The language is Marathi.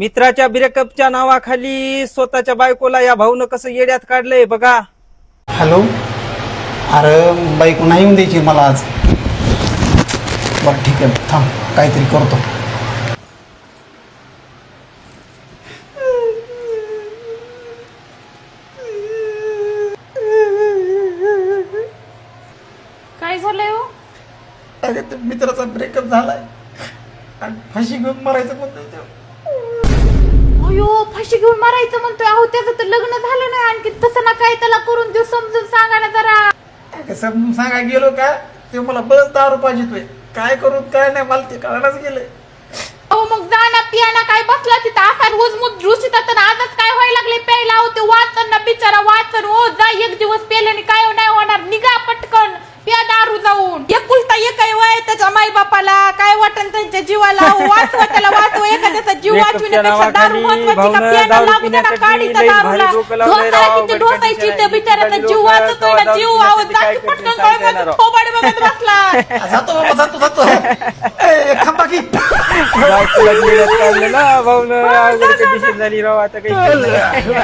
मित्राच्या ब्रेकअपच्या नावाखाली स्वतःच्या बायकोला या भाऊनं कसं येड्यात काढलंय बघा. हॅलो. अरे बायको नाही येऊन द्यायची मला आज. बरं ठीक आहे, थांब काहीतरी करतो. काय झालंय हो? अरे ते मित्राचा ब्रेकअप झालाय आणि फाशी घेऊन मरायचं म्हणतोय तो. अयो, फाशी घेऊन मारायचं म्हणतोय. अहो त्याचं तर लग्न झालं नाही आणखी. तसं ना काय त्याला करून देऊ, समजून सांगा ना जरा. अगं समजून सांगाय गेलो का ते मला बरंच दारू पाहिजे. काय करू काय नाही मला ते कळायलाच गेलंय. अहो मग जा ना, पिया ना. काय बसला तिथं असा रोज मुद रुसीत आता. आजच काय व्हायला लागले प्यायला. अहो ते वाचन ना बिचारा, वाचन. हो जा, एक दिवस पेल्याने काय नाही होणार. निघा पटकन, पिया दारू जाऊन. एकुलता एक आहे वय त्याच्या माई बापाला. काय वाटन त्यांच्या जीवाला. वाचवा त्याला, वाचवा. एखाद्याचा जीव वाचविण्यापेक्षा दारू महत्वाची का? पियाला लागू द्या ना गाडीचा दारूला. ढोसायला किती ढोसायची त्या बिचाऱ्याचा जीव वाचतोय ना. जीव आहो जा की पटकन. काय म्हणतो थोबाड बघत बसला. जातो बाबा, जातो. थांबा की. बायकोला येड्यात काढलं ना भाऊनं. अवघड कंडिशन झाली राव आता काही.